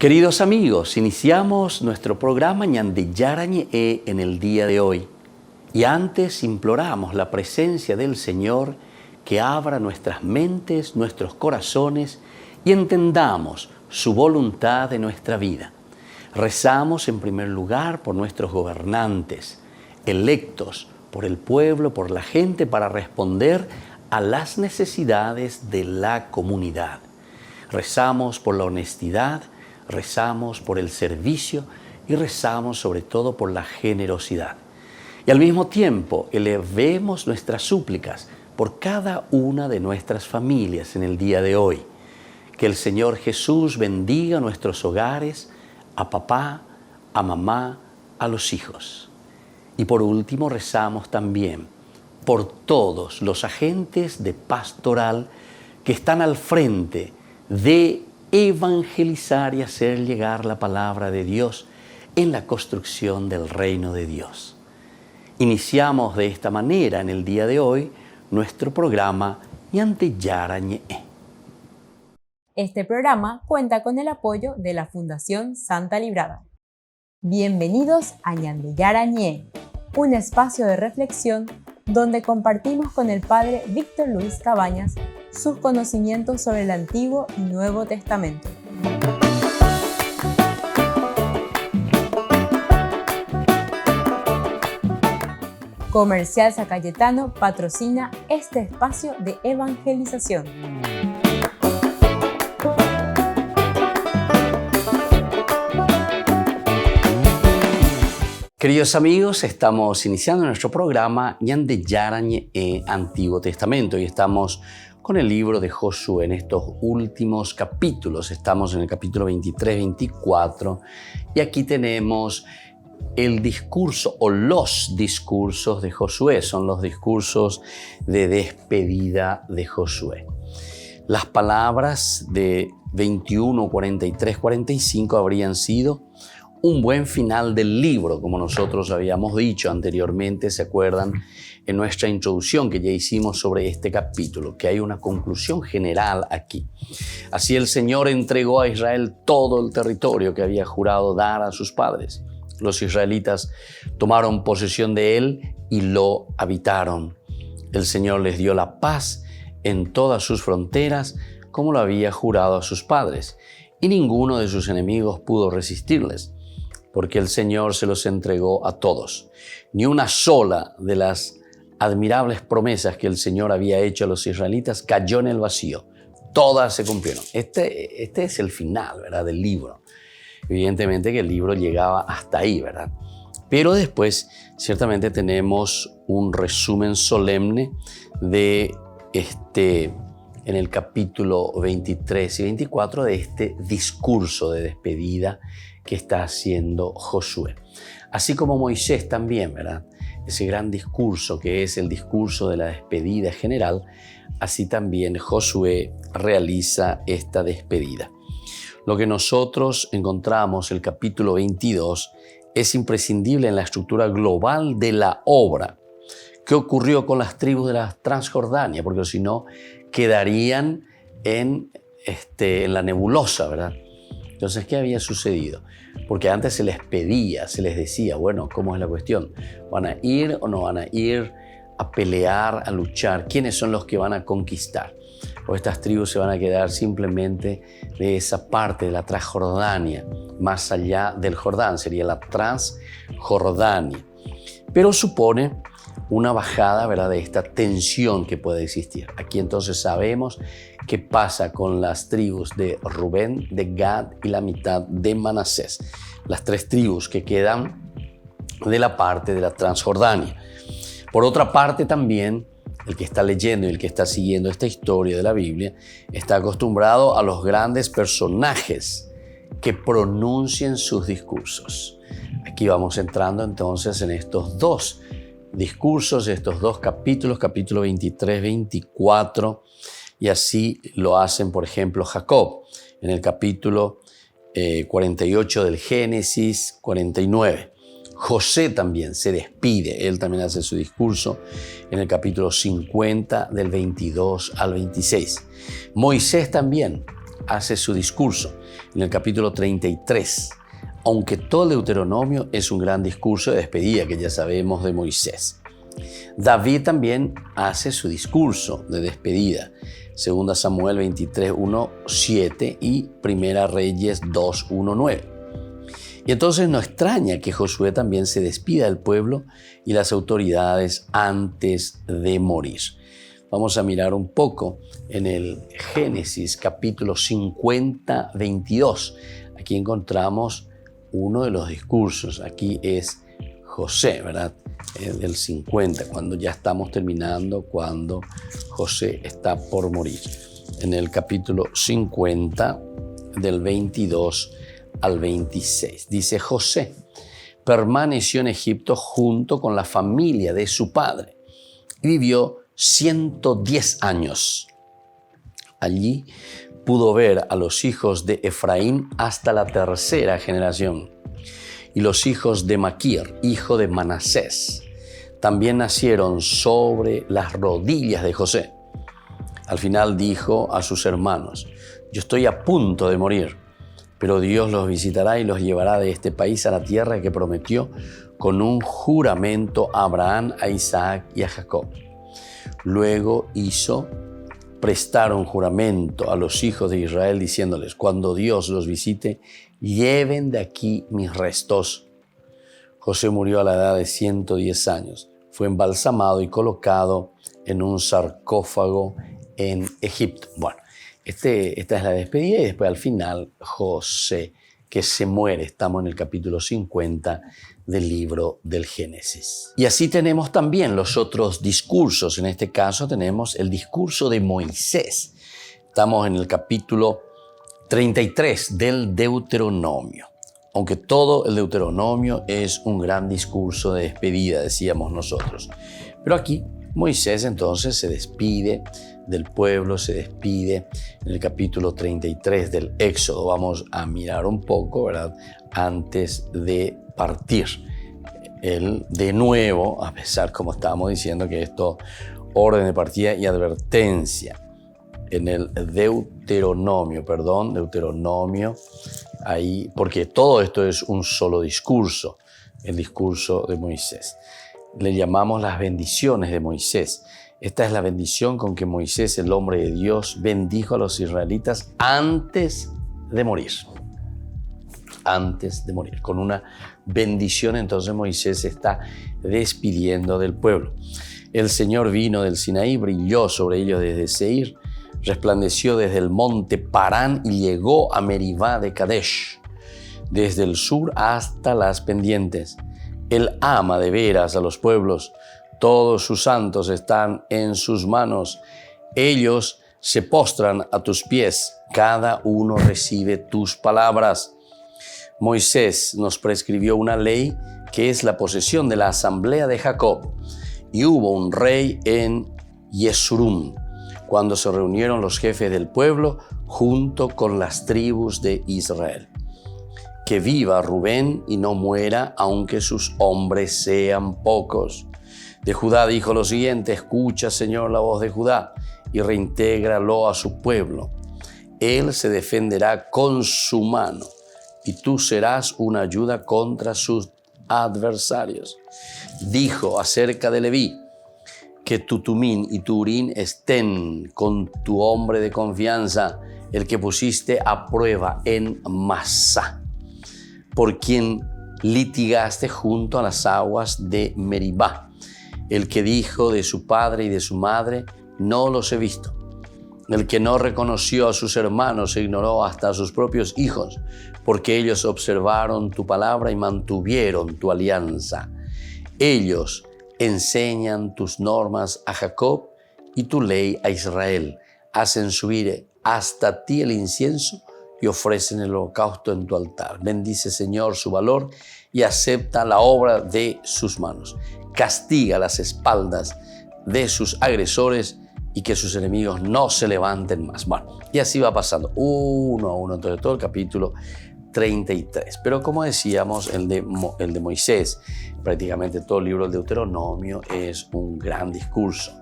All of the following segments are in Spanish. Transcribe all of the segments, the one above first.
Queridos amigos, iniciamos nuestro programa Ñande Yarañe en el día de hoy. Y antes imploramos la presencia del Señor que abra nuestras mentes, nuestros corazones y entendamos su voluntad de nuestra vida. Rezamos en primer lugar por nuestros gobernantes, electos por el pueblo, por la gente, para responder a las necesidades de la comunidad. Rezamos por la honestidad, rezamos por el servicio y rezamos sobre todo por la generosidad. Y al mismo tiempo elevemos nuestras súplicas por cada una de nuestras familias en el día de hoy. Que el Señor Jesús bendiga nuestros hogares, a papá, a mamá, a los hijos. Y por último rezamos también por todos los agentes de pastoral que están al frente de evangelizar y hacer llegar la palabra de Dios en la construcción del reino de Dios. Iniciamos de esta manera en el día de hoy nuestro programa Ñande Yarañe. Este programa cuenta con el apoyo de la Fundación Santa Librada. Bienvenidos a Ñande Yarañe, un espacio de reflexión donde compartimos con el Padre Víctor Luis Cabañas sus conocimientos sobre el Antiguo y Nuevo Testamento. Comercial San Cayetano patrocina este espacio de evangelización. Queridos amigos, estamos iniciando nuestro programa Ñande Yarañe Antiguo Testamento y estamos con el libro de Josué en estos últimos capítulos. Estamos en el capítulo 23, 24 y aquí tenemos el discurso o los discursos de Josué. Son los discursos de despedida de Josué. Las palabras de 21, 43, 45 habrían sido un buen final del libro, como nosotros habíamos dicho anteriormente, ¿se acuerdan? En nuestra introducción que ya hicimos sobre este capítulo, que hay una conclusión general aquí. Así el Señor entregó a Israel todo el territorio que había jurado dar a sus padres. Los israelitas tomaron posesión de él y lo habitaron. El Señor les dio la paz en todas sus fronteras, como lo había jurado a sus padres, y ninguno de sus enemigos pudo resistirles, porque el Señor se los entregó a todos. Ni una sola de las admirables promesas que el Señor había hecho a los israelitas cayó en el vacío. Todas se cumplieron. Este es el final, ¿verdad?, del libro. Evidentemente que el libro llegaba hasta ahí, ¿verdad? Pero después, ciertamente, tenemos un resumen solemne de en el capítulo 23 y 24 de este discurso de despedida que está haciendo Josué. Así como Moisés también, ¿verdad? Ese gran discurso que es el discurso de la despedida general, así también Josué realiza esta despedida. Lo que nosotros encontramos, el capítulo 22, es imprescindible en la estructura global de la obra. ¿Qué ocurrió con las tribus de la Transjordania? Porque si no, quedarían en la nebulosa, ¿verdad? Entonces, ¿qué había sucedido? Porque antes se les pedía, se les decía, bueno, ¿cómo es la cuestión? ¿Van a ir o no van a ir a pelear, a luchar? ¿Quiénes son los que van a conquistar? O estas tribus se van a quedar simplemente de esa parte de la Transjordania, más allá del Jordán, sería la Transjordania. Pero supone una bajada, ¿verdad?, de esta tensión que puede existir. Aquí entonces sabemos qué pasa con las tribus de Rubén, de Gad y la mitad de Manasés. Las tres tribus que quedan de la parte de la Transjordania. Por otra parte también, el que está leyendo y el que está siguiendo esta historia de la Biblia está acostumbrado a los grandes personajes que pronuncien sus discursos. Aquí vamos entrando entonces en estos dos discursos, estos dos capítulos, capítulo 23, 24, y así lo hacen, por ejemplo, Jacob, en el capítulo 48 del Génesis 49. José también se despide, él también hace su discurso en el capítulo 50 del 22 al 26. Moisés también hace su discurso en el capítulo 33. Aunque todo el Deuteronomio es un gran discurso de despedida que ya sabemos de Moisés. David también hace su discurso de despedida. 2 Samuel 23, 1, 7 y 1 Reyes 2, 1, 9. Y entonces no extraña que Josué también se despida del pueblo y las autoridades antes de morir. Vamos a mirar un poco en el Génesis capítulo 50, 22. Aquí encontramos uno de los discursos. Aquí es José, ¿verdad? Del 50, cuando ya estamos terminando, cuando José está por morir. En el capítulo 50, del 22 al 26. Dice: José permaneció en Egipto junto con la familia de su padre y vivió 110 años. Allí pudo ver a los hijos de Efraín hasta la tercera generación y los hijos de Maquir, hijo de Manasés. También nacieron sobre las rodillas de José. Al final dijo a sus hermanos: yo estoy a punto de morir, pero Dios los visitará y los llevará de este país a la tierra que prometió con un juramento a Abraham, a Isaac y a Jacob. Luego hizo prestar un juramento a los hijos de Israel diciéndoles: cuando Dios los visite, lleven de aquí mis restos. José murió a la edad de 110 años. Fue embalsamado y colocado en un sarcófago en Egipto. Bueno, esta es la despedida y después al final José, que se muere. Estamos en el capítulo 50 del libro del Génesis. Y así tenemos también los otros discursos. En este caso tenemos el discurso de Moisés. Estamos en el capítulo 33 del Deuteronomio. Aunque todo el Deuteronomio es un gran discurso de despedida, decíamos nosotros. Pero aquí Moisés entonces se despide del pueblo, se despide en el capítulo 33 del Éxodo. Vamos a mirar un poco, ¿verdad?, antes de partir. Él, de nuevo, a pesar, como estábamos diciendo, que esto, orden de partida y advertencia. En el Deuteronomio, ahí, porque todo esto es un solo discurso, el discurso de Moisés. Le llamamos las bendiciones de Moisés. Esta es la bendición con que Moisés, el hombre de Dios, bendijo a los israelitas antes de morir. Antes de morir. Con una bendición, entonces Moisés se está despidiendo del pueblo. El Señor vino del Sinaí, brilló sobre ellos desde Seir, resplandeció desde el monte Parán y llegó a Meribá de Kadesh, desde el sur hasta las pendientes. Él ama de veras a los pueblos, todos sus santos están en sus manos. Ellos se postran a tus pies, cada uno recibe tus palabras. Moisés nos prescribió una ley que es la posesión de la asamblea de Jacob. Y hubo un rey en Yesurum, cuando se reunieron los jefes del pueblo junto con las tribus de Israel. Que viva Rubén y no muera, aunque sus hombres sean pocos. De Judá dijo lo siguiente: escucha, Señor, la voz de Judá y reintégralo a su pueblo. Él se defenderá con su mano y tú serás una ayuda contra sus adversarios. Dijo acerca de Leví: que tu Tumín y tu Urín estén con tu hombre de confianza, el que pusiste a prueba en Masá, por quien litigaste junto a las aguas de Meribá, el que dijo de su padre y de su madre: no los he visto, el que no reconoció a sus hermanos e ignoró hasta a sus propios hijos, porque ellos observaron tu palabra y mantuvieron tu alianza. Ellos enseñan tus normas a Jacob y tu ley a Israel. Hacen subir hasta ti el incienso y ofrecen el holocausto en tu altar. Bendice, Señor, su valor y acepta la obra de sus manos. Castiga las espaldas de sus agresores y que sus enemigos no se levanten más. Bueno, y así va pasando uno a uno, entonces todo el capítulo 33. Pero como decíamos, el de Moisés, prácticamente todo el libro del Deuteronomio es un gran discurso.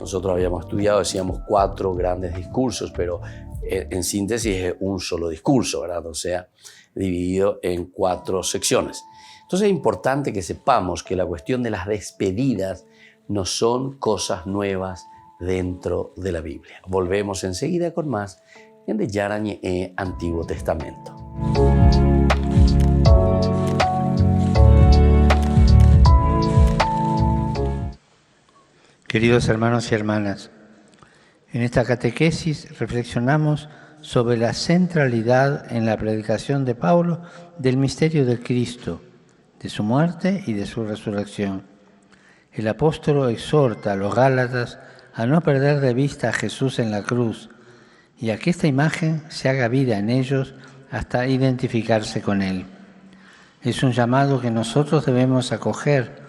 Nosotros habíamos estudiado, decíamos, 4 grandes discursos, pero en síntesis es un solo discurso, ¿verdad? O sea, dividido en 4 secciones. Entonces es importante que sepamos que la cuestión de las despedidas no son cosas nuevas dentro de la Biblia. Volvemos enseguida con más de Yarañe Antiguo Testamento. Queridos hermanos y hermanas, en esta catequesis reflexionamos sobre la centralidad en la predicación de Pablo del misterio de Cristo, de su muerte y de su resurrección. El apóstol exhorta a los Gálatas a no perder de vista a Jesús en la cruz y a que esta imagen se haga vida en ellos hasta identificarse con Él. Es un llamado que nosotros debemos acoger,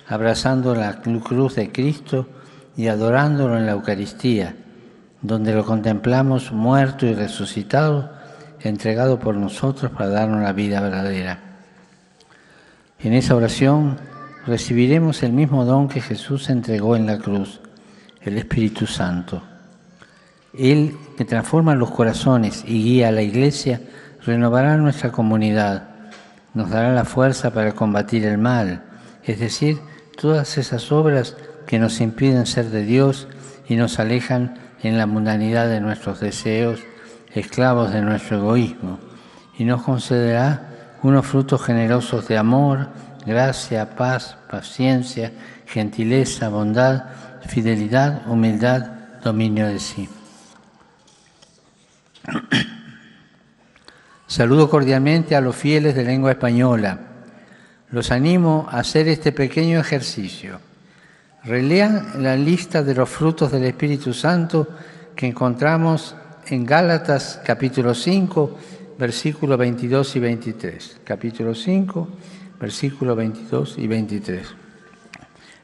abrazando la cruz de Cristo y adorándolo en la Eucaristía, donde lo contemplamos muerto y resucitado, entregado por nosotros para darnos la vida verdadera. En esa oración recibiremos el mismo don que Jesús entregó en la cruz, el Espíritu Santo. Él, que transforma los corazones y guía a la Iglesia, renovará nuestra comunidad, nos dará la fuerza para combatir el mal, es decir, todas esas obras que nos impiden ser de Dios y nos alejan en la mundanidad de nuestros deseos, esclavos de nuestro egoísmo, y nos concederá unos frutos generosos de amor, gracia, paz, paciencia, gentileza, bondad, fidelidad, humildad, dominio de sí. Saludo cordialmente a los fieles de lengua española. Los animo a hacer este pequeño ejercicio. Relean la lista de los frutos del Espíritu Santo que encontramos en Gálatas capítulo 5, versículos 22 y 23. Capítulo 5, versículos 22 y 23.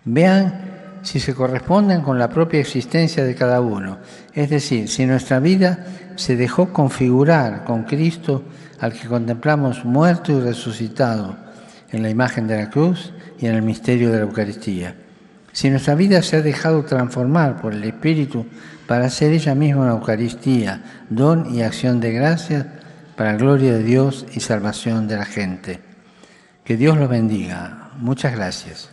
Vean si se corresponden con la propia existencia de cada uno, es decir, si nuestra vida se dejó configurar con Cristo al que contemplamos muerto y resucitado en la imagen de la cruz y en el misterio de la Eucaristía. Si nuestra vida se ha dejado transformar por el Espíritu para ser ella misma una Eucaristía, don y acción de gracias para gloria de Dios y salvación de la gente. Que Dios los bendiga. Muchas gracias.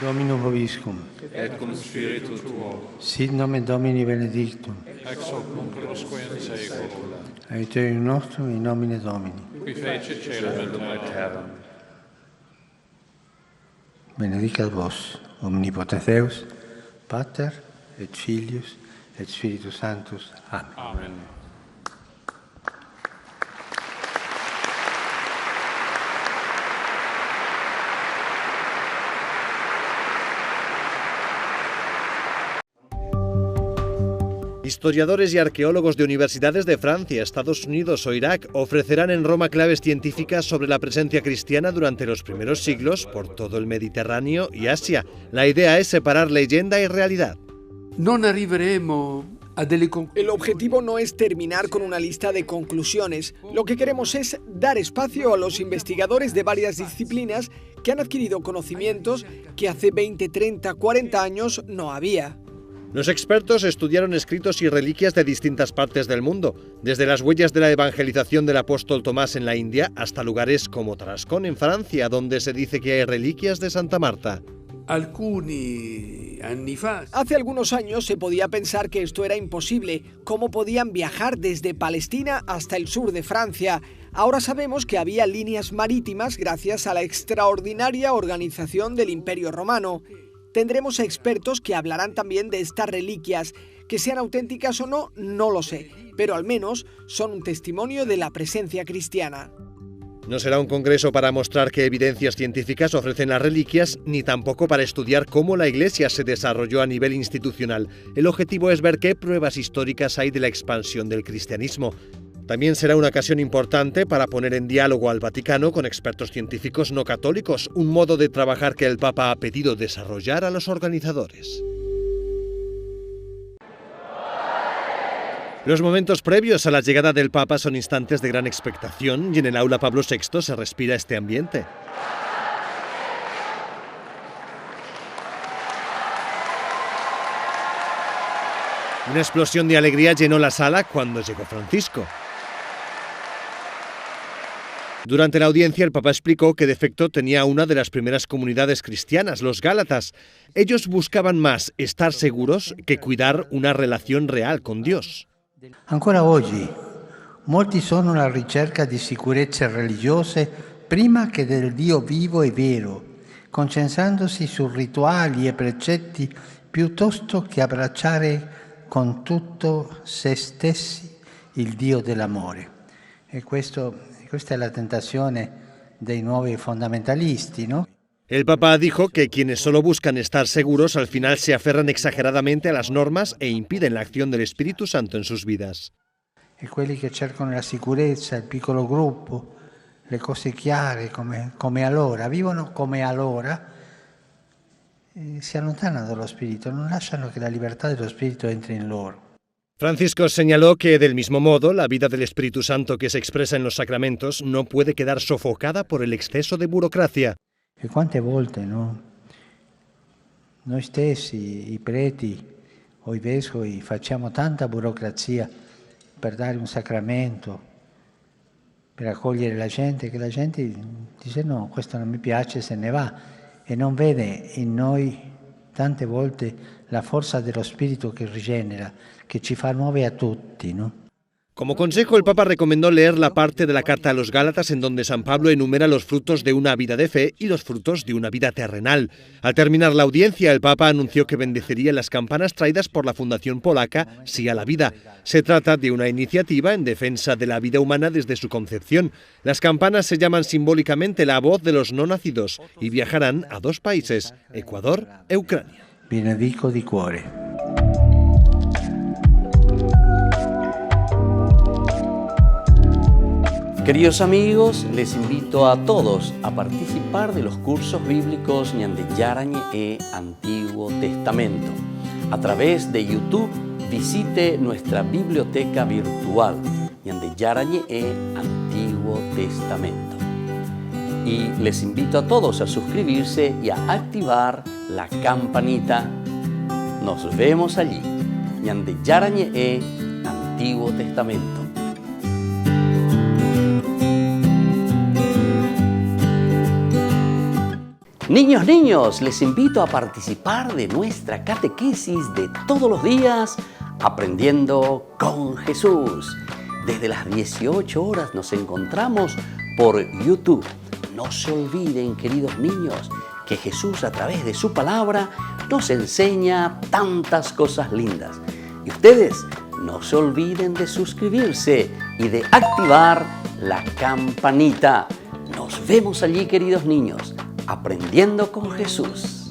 Dominus vobiscum. Et cum spiritu tuo. Sit nomen Domini benedictum. Ex hoc nunc usque in saecula. Aiuterium nostrum in nomine Domini. Qui fecit caelum et terram. Benedicat vos, omnipotens Deus, Pater et Filius et Spiritus Sanctus. Amen. Amen. Historiadores y arqueólogos de universidades de Francia, Estados Unidos o Irak ofrecerán en Roma claves científicas sobre la presencia cristiana durante los primeros siglos por todo el Mediterráneo y Asia. La idea es separar leyenda y realidad. El objetivo no es terminar con una lista de conclusiones. Lo que queremos es dar espacio a los investigadores de varias disciplinas que han adquirido conocimientos que hace 20, 30, 40 años no había. Los expertos estudiaron escritos y reliquias de distintas partes del mundo, desde las huellas de la evangelización del apóstol Tomás en la India hasta lugares como Tarascón en Francia, donde se dice que hay reliquias de Santa Marta. Hace algunos años se podía pensar que esto era imposible. ¿Cómo podían viajar desde Palestina hasta el sur de Francia? Ahora sabemos que había líneas marítimas gracias a la extraordinaria organización del Imperio Romano. Tendremos expertos que hablarán también de estas reliquias. Que sean auténticas o no, no lo sé, pero al menos son un testimonio de la presencia cristiana. No será un congreso para mostrar qué evidencias científicas ofrecen las reliquias, ni tampoco para estudiar cómo la Iglesia se desarrolló a nivel institucional. El objetivo es ver qué pruebas históricas hay de la expansión del cristianismo. También será una ocasión importante para poner en diálogo al Vaticano con expertos científicos no católicos, un modo de trabajar que el Papa ha pedido desarrollar a los organizadores. Los momentos previos a la llegada del Papa son instantes de gran expectación y en el aula Pablo VI se respira este ambiente. Una explosión de alegría llenó la sala cuando llegó Francisco. Durante la audiencia, el Papa explicó que de efecto tenía una de las primeras comunidades cristianas, los Gálatas. Ellos buscaban más estar seguros que cuidar una relación real con Dios. Ancora oggi, molti sono alla ricerca di sicurezze religiose prima che del Dio vivo e vero, concentrandosi su rituali e precetti piuttosto che abbracciare con tutto se stessi il Dio dell'amore. E questa è la tentazione dei nuovi fondamentalisti, ¿no? El Papa dijo que quienes solo buscan estar seguros al final se aferran exageradamente a las normas e impiden la acción del Espíritu Santo en sus vidas. E quelli che cercano la sicurezza, il piccolo gruppo, le cose chiare come allora, vivono come allora, si allontanano dallo Spirito, non lasciano che la libertà dello Spirito entri in loro. Francisco señaló que, del mismo modo, la vida del Espíritu Santo que se expresa en los sacramentos no puede quedar sofocada por el exceso de burocracia. E quante volte, no? Noi stessi, i preti o i vescovi, facciamo tanta burocrazia per dare un sacramento, per accogliere la gente, che la gente dice no, questo non mi piace, se ne va, e non vede in noi tante volte la forza dello Spirito che rigenera, che ci fa nuovi a tutti, no? Como consejo, el Papa recomendó leer la parte de la Carta a los Gálatas en donde San Pablo enumera los frutos de una vida de fe y los frutos de una vida terrenal. Al terminar la audiencia, el Papa anunció que bendeciría las campanas traídas por la Fundación Polaca Sí a la Vida. Se trata de una iniciativa en defensa de la vida humana desde su concepción. Las campanas se llaman simbólicamente la voz de los no nacidos y viajarán a 2 países, Ecuador e Ucrania. Benedico di cuore. Queridos amigos, les invito a todos a participar de los cursos bíblicos Ñande Yarañe e Antiguo Testamento. A través de YouTube, visite nuestra biblioteca virtual Ñande Yarañe e Antiguo Testamento. Y les invito a todos a suscribirse y a activar la campanita. Nos vemos allí. Ñande Yarañe e Antiguo Testamento. Niños, les invito a participar de nuestra catequesis de todos los días, Aprendiendo con Jesús. Desde las 18 horas nos encontramos por YouTube. No se olviden, queridos niños, que Jesús a través de su palabra nos enseña tantas cosas lindas. Y ustedes no se olviden de suscribirse y de activar la campanita. Nos vemos allí, queridos niños. Aprendiendo con Jesús.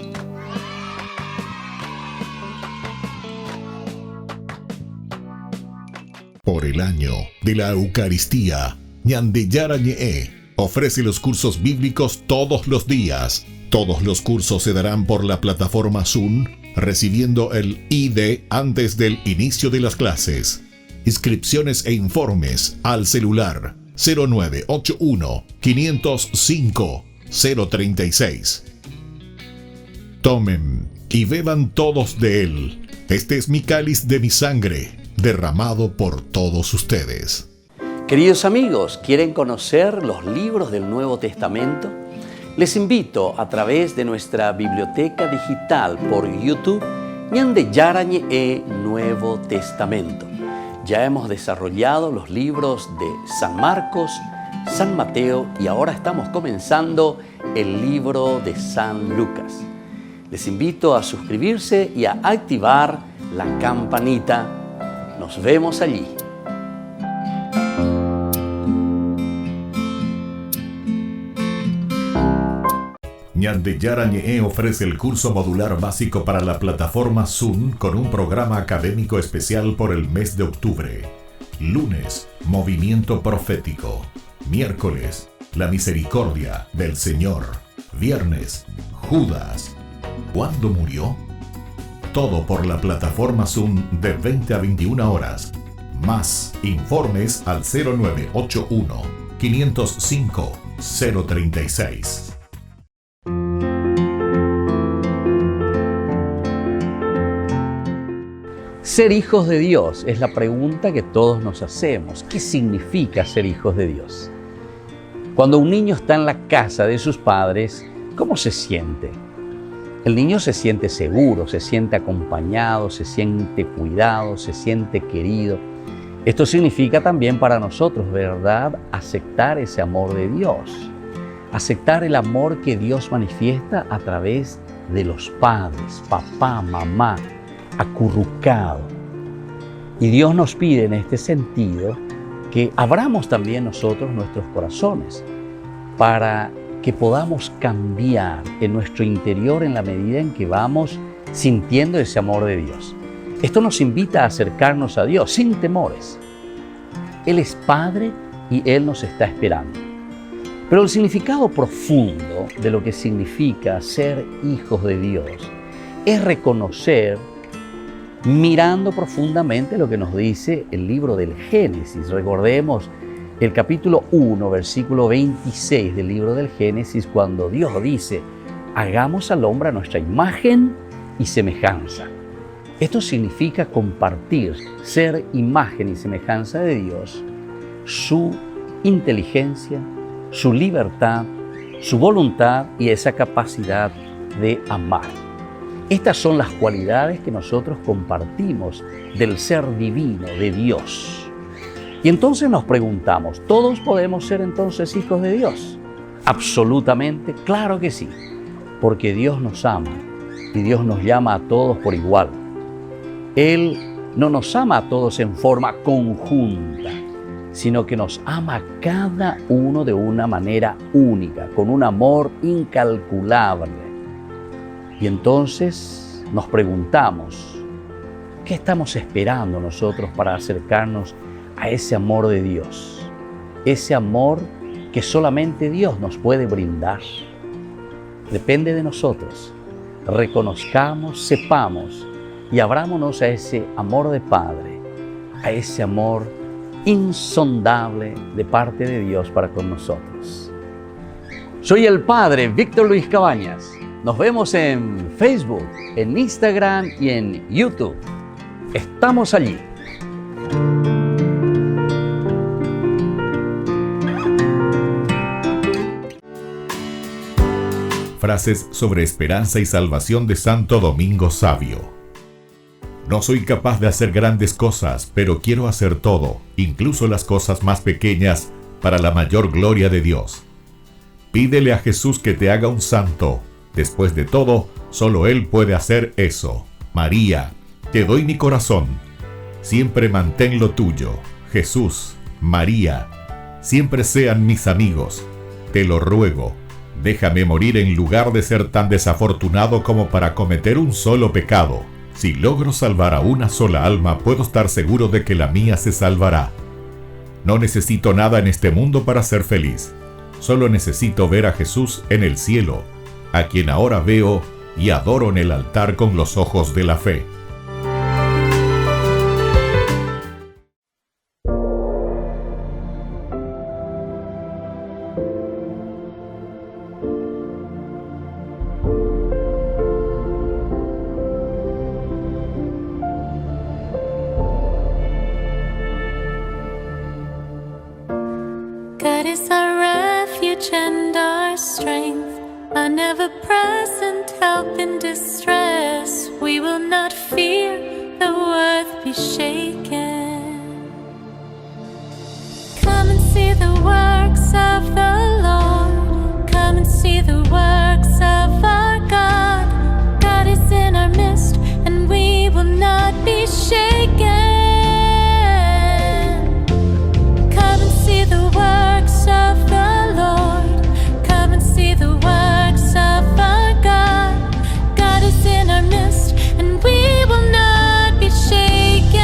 Por el año de la Eucaristía, Ñande Yarañe ofrece los cursos bíblicos todos los días. Todos los cursos se darán por la plataforma Zoom, recibiendo el ID antes del inicio de las clases. Inscripciones e informes al celular 0981 505 036. Tomen y beban todos de él. Este es mi cáliz de mi sangre, derramado por todos ustedes. Queridos amigos, ¿quieren conocer los libros del Nuevo Testamento? Les invito a través de nuestra biblioteca digital por YouTube, Ñande Yarañe e Nuevo Testamento. Ya hemos desarrollado los libros de San Marcos, San Mateo y ahora estamos comenzando el libro de San Lucas. Les invito a suscribirse y a activar la campanita. Nos vemos allí. Ñande Yarañe ofrece el curso modular básico para la plataforma Zoom con un programa académico especial por el mes de octubre. Lunes, movimiento profético. Miércoles, la misericordia del Señor. Viernes, Judas. ¿Cuándo murió? Todo por la plataforma Zoom de 20 a 21 horas. Más informes al 0981 505 036. Ser hijos de Dios es la pregunta que todos nos hacemos. ¿Qué significa ser hijos de Dios? Cuando un niño está en la casa de sus padres, ¿cómo se siente? El niño se siente seguro, se siente acompañado, se siente cuidado, se siente querido. Esto significa también para nosotros, ¿verdad?, aceptar ese amor de Dios. Aceptar el amor que Dios manifiesta a través de los padres, papá, mamá, acurrucado. Y Dios nos pide en este sentido que abramos también nosotros nuestros corazones para que podamos cambiar en nuestro interior en la medida en que vamos sintiendo ese amor de Dios. Esto nos invita a acercarnos a Dios sin temores. Él es Padre y Él nos está esperando. Pero el significado profundo de lo que significa ser hijos de Dios es reconocer, mirando profundamente lo que nos dice el libro del Génesis. Recordemos el capítulo 1, versículo 26 del libro del Génesis, cuando Dios dice: hagamos al hombre a nuestra imagen y semejanza. Esto significa compartir, ser imagen y semejanza de Dios, su inteligencia, su libertad, su voluntad y esa capacidad de amar. Estas son las cualidades que nosotros compartimos del ser divino de Dios. Y entonces nos preguntamos, ¿todos podemos ser entonces hijos de Dios? Absolutamente, claro que sí, porque Dios nos ama y Dios nos llama a todos por igual. Él no nos ama a todos en forma conjunta, sino que nos ama a cada uno de una manera única, con un amor incalculable. Y entonces nos preguntamos, ¿qué estamos esperando nosotros para acercarnos a ese amor de Dios? Ese amor que solamente Dios nos puede brindar. Depende de nosotros. Reconozcamos, sepamos y abrámonos a ese amor de Padre, a ese amor insondable de parte de Dios para con nosotros. Soy el Padre Víctor Luis Cabañas. Nos vemos en Facebook, en Instagram y en YouTube. Estamos allí. Frases sobre esperanza y salvación de Santo Domingo Savio. No soy capaz de hacer grandes cosas, pero quiero hacer todo, incluso las cosas más pequeñas, para la mayor gloria de Dios. Pídele a Jesús que te haga un santo. Después de todo, solo Él puede hacer eso. María, te doy mi corazón. Siempre mantén lo tuyo. Jesús, María, siempre sean mis amigos. Te lo ruego. Déjame morir en lugar de ser tan desafortunado como para cometer un solo pecado. Si logro salvar a una sola alma, puedo estar seguro de que la mía se salvará. No necesito nada en este mundo para ser feliz. Solo necesito ver a Jesús en el cielo, a quien ahora veo y adoro en el altar con los ojos de la fe. God is our refuge and our strength, an ever-present help in distress. We will not fear, though earth be shaken. Come and see the works of the Lord. Come and see the works of our God. God is in our midst, and we will not be shaken. Come and see the works of the Lord. Come and see the works of our God. God is in our midst, and we will not be shaken.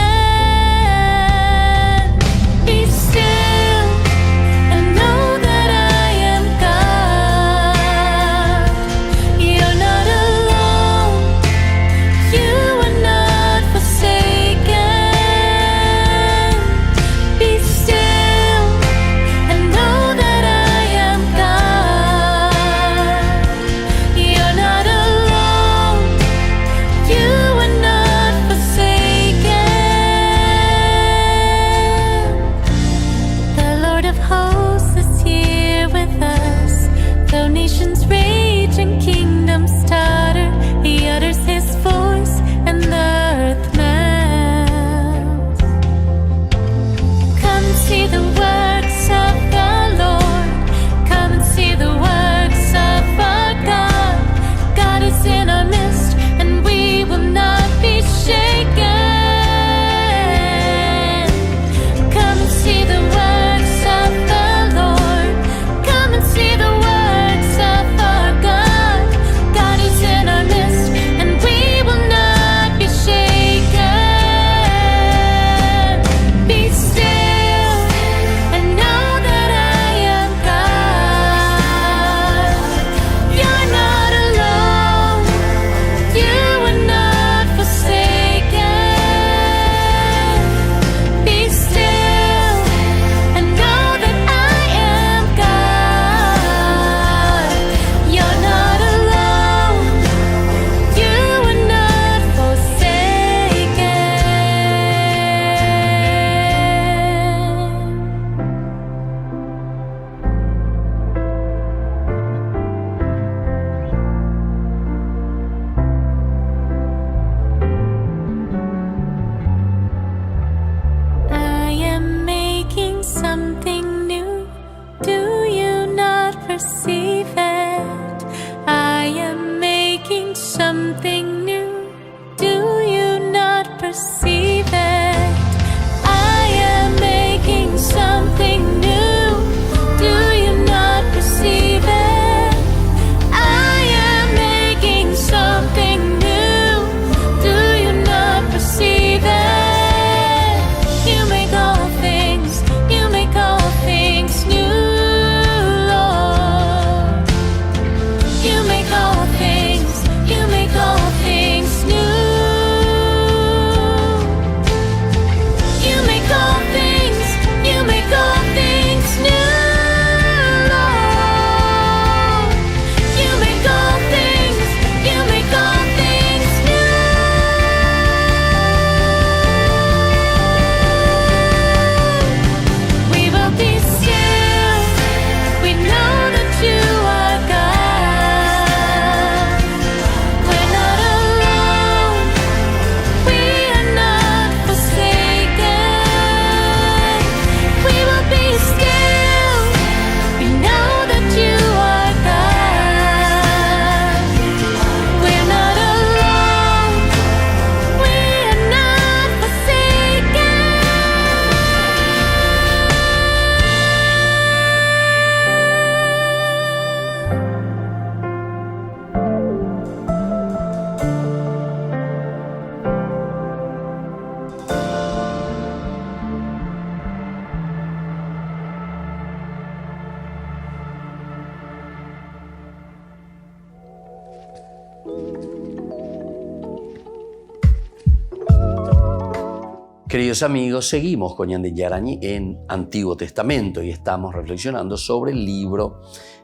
Queridos amigos, seguimos con Ñande Yarañi en Antiguo Testamento y estamos reflexionando sobre el libro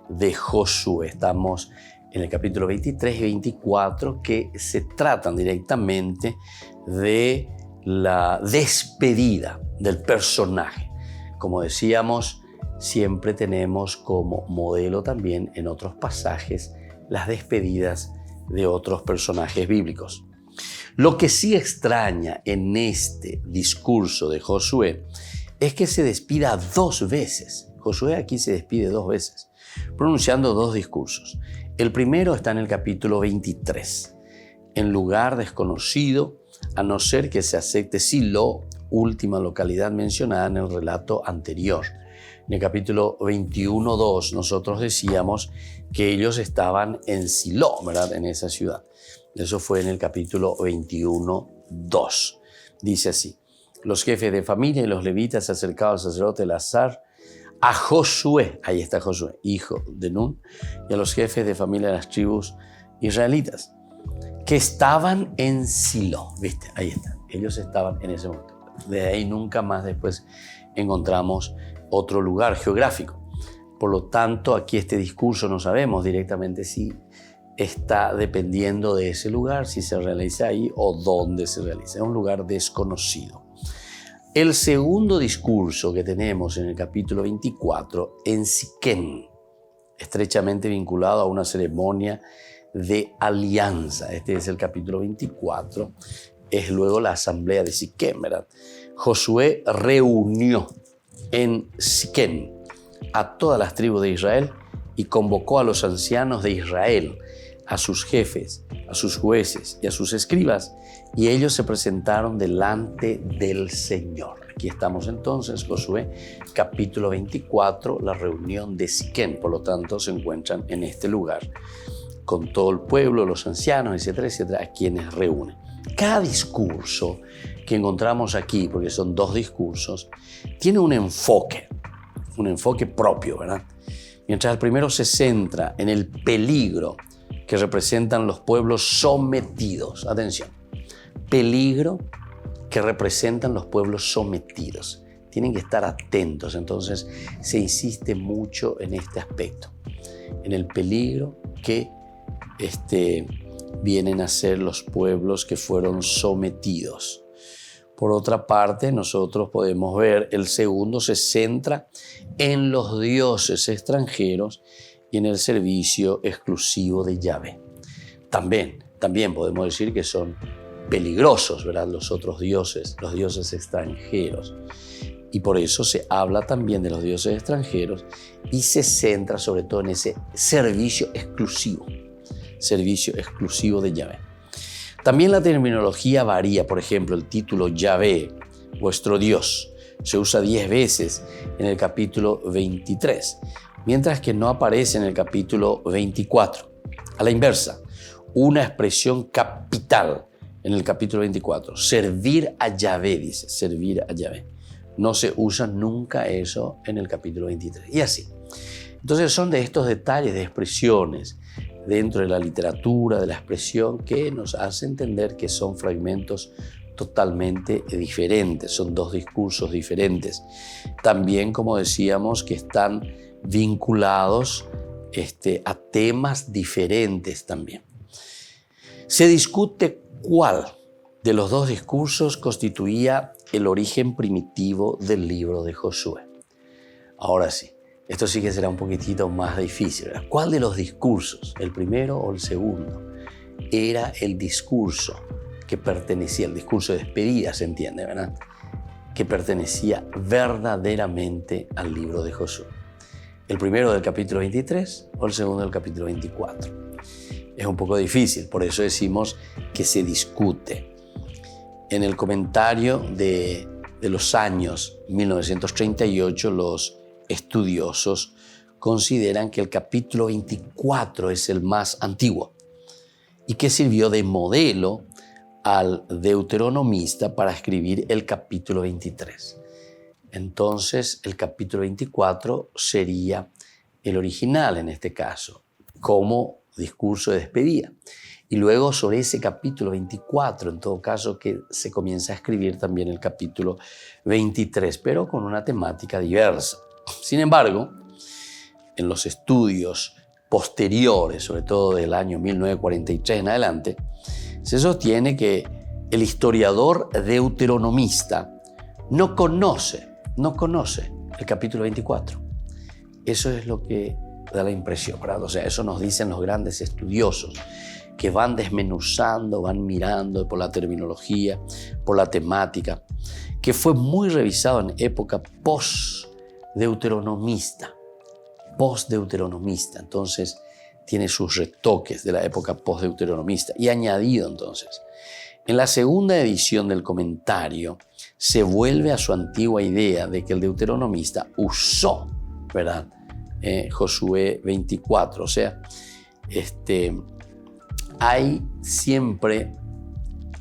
de Josué. Estamos en el capítulo 23 y 24 que se tratan directamente de la despedida del personaje. Como decíamos, siempre tenemos como modelo también en otros pasajes las despedidas de otros personajes bíblicos. Lo que sí extraña en este discurso de Josué es que se despida 2 veces. Josué aquí se despide 2 veces, pronunciando 2 discursos. El primero está en el capítulo 23, en lugar desconocido, a no ser que se acepte Silo, última localidad mencionada en el relato anterior. En el capítulo 21:2 nosotros decíamos que ellos estaban en Silo, ¿verdad? En esa ciudad. Eso fue en el capítulo 21:2. Dice así: los jefes de familia y los levitas se acercaron al sacerdote Eleazar, a Josué, ahí está Josué, hijo de Nun, y a los jefes de familia de las tribus israelitas, que estaban en Silo. ¿Viste? Ahí está. Ellos estaban en ese momento. De ahí nunca más después encontramos otro lugar geográfico. Por lo tanto, aquí este discurso no sabemos directamente si está dependiendo de ese lugar, si se realiza ahí o dónde se realiza. Es un lugar desconocido. El segundo discurso que tenemos en el capítulo 24, en Siquén, estrechamente vinculado a una ceremonia de alianza. Este es el capítulo 24, es luego la asamblea de Siquén, ¿verdad? Josué reunió en Siquén a todas las tribus de Israel y convocó a los ancianos de Israel, a sus jefes, a sus jueces y a sus escribas, y ellos se presentaron delante del Señor. Aquí estamos entonces, Josué, capítulo 24, la reunión de Siquén. Por lo tanto, se encuentran en este lugar, con todo el pueblo, los ancianos, etcétera, etcétera, a quienes reúnen. Cada discurso que encontramos aquí, porque son 2 discursos, tiene un enfoque propio, ¿verdad? Mientras el primero se centra en el peligro que representan los pueblos sometidos. Atención, peligro que representan los pueblos sometidos. Tienen que estar atentos, entonces se insiste mucho en este aspecto, en el peligro que vienen a ser los pueblos que fueron sometidos. Por otra parte, nosotros podemos ver, el segundo se centra en los dioses extranjeros y en el servicio exclusivo de Yahvé. También podemos decir que son peligrosos, ¿verdad? Los otros dioses, los dioses extranjeros. Y por eso se habla también de los dioses extranjeros y se centra sobre todo en ese servicio exclusivo de Yahvé. También la terminología varía. Por ejemplo, el título Yahvé, vuestro Dios, se usa 10 veces en el capítulo 23, mientras que no aparece en el capítulo 24. A la inversa, una expresión capital en el capítulo 24, servir a Yahvé, dice, servir a Yahvé. No se usa nunca eso en el capítulo 23. Y así. Entonces son de estos detalles, de expresiones dentro de la literatura, de la expresión, que nos hace entender que son fragmentos totalmente diferentes, son 2 discursos diferentes. También, como decíamos, que están vinculados a temas diferentes también. Se discute cuál de los 2 discursos constituía el origen primitivo del libro de Josué. Ahora sí, esto sí que será un poquitito más difícil, ¿verdad? ¿Cuál de los discursos, el primero o el segundo, era el discurso que pertenecía, el discurso de despedida, se entiende, ¿verdad? Que pertenecía verdaderamente al libro de Josué? ¿El primero del capítulo 23 o el segundo del capítulo 24? Es un poco difícil, por eso decimos que se discute. En el comentario de los años 1938, los estudiosos consideran que el capítulo 24 es el más antiguo y que sirvió de modelo al deuteronomista para escribir el capítulo 23. Entonces, el capítulo 24 sería el original en este caso, como discurso de despedida. y luego sobre ese capítulo 24, en todo caso, que se comienza a escribir también el capítulo 23, pero con una temática diversa. Sin embargo, en los estudios posteriores, sobre todo del año 1943 en adelante, se sostiene que el historiador deuteronomista no conoce el capítulo 24. Eso es lo que da la impresión, ¿verdad? O sea, eso nos dicen los grandes estudiosos que van desmenuzando, van mirando por la terminología, por la temática, que fue muy revisado en época post-deuteronomista. Entonces tiene sus retoques de la época post-deuteronomista y añadido entonces. En la segunda edición del comentario se vuelve a su antigua idea de que el deuteronomista usó, ¿verdad?, Josué 24. O sea, hay siempre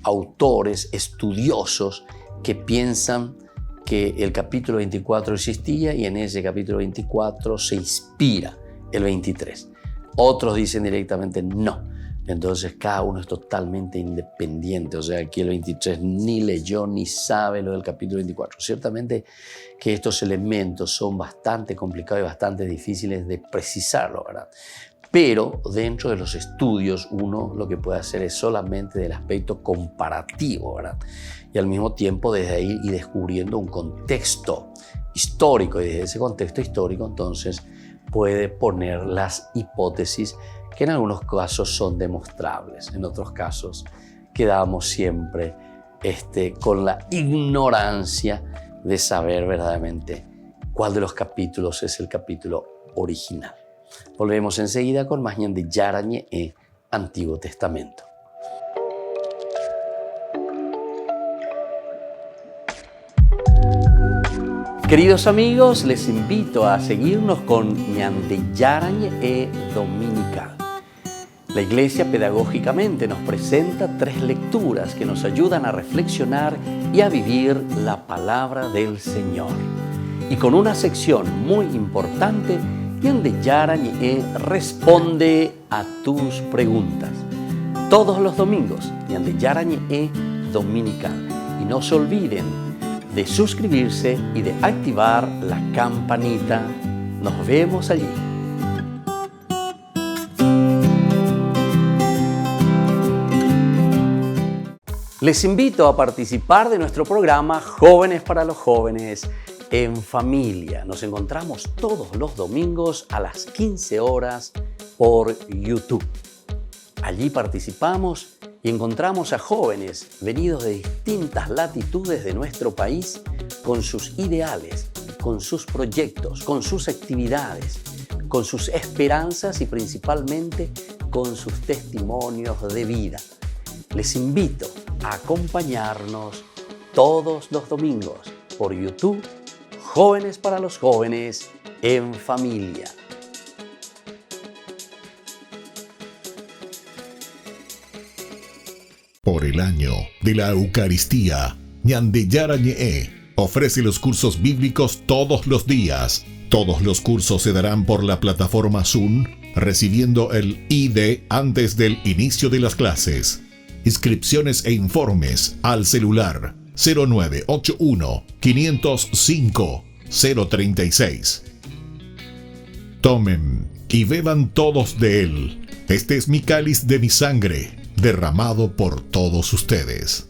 autores, estudiosos que piensan que el capítulo 24 existía y en ese capítulo 24 se inspira el 23. Otros dicen directamente no. Entonces cada uno es totalmente independiente. O sea, aquí el 23 ni leyó ni sabe lo del capítulo 24. Ciertamente que estos elementos son bastante complicados y bastante difíciles de precisarlo, ¿verdad? Pero dentro de los estudios uno lo que puede hacer es solamente del aspecto comparativo, ¿verdad? Y al mismo tiempo desde ahí ir descubriendo un contexto histórico y desde ese contexto histórico entonces puede poner las hipótesis que en algunos casos son demostrables, en otros casos quedamos siempre con la ignorancia de saber verdaderamente cuál de los capítulos es el capítulo original. Volvemos enseguida con más Ñande Yarañe e Antiguo Testamento. Queridos amigos, les invito a seguirnos con Ñande Yarañe e Dominical. La Iglesia pedagógicamente nos presenta 3 lecturas que nos ayudan a reflexionar y a vivir la palabra del Señor. Y con una sección muy importante, Ñande Yarañe responde a tus preguntas. Todos los domingos, Ñande Yarañe Dominical. Y no se olviden de suscribirse y de activar la campanita. Nos vemos allí. Les invito a participar de nuestro programa Jóvenes para los Jóvenes en Familia. Nos encontramos todos los domingos a las 15 horas por YouTube. Allí participamos y encontramos a jóvenes venidos de distintas latitudes de nuestro país con sus ideales, con sus proyectos, con sus actividades, con sus esperanzas y principalmente con sus testimonios de vida. Les invito a acompañarnos todos los domingos por YouTube, Jóvenes para los Jóvenes en Familia. Por el año de la Eucaristía, Ñande Yarañe ofrece los cursos bíblicos todos los días. Todos los cursos se darán por la plataforma Zoom, recibiendo el ID antes del inicio de las clases. Inscripciones e informes al celular 0981 505 036. Tomen y beban todos de él. Este es mi cáliz de mi sangre, derramado por todos ustedes.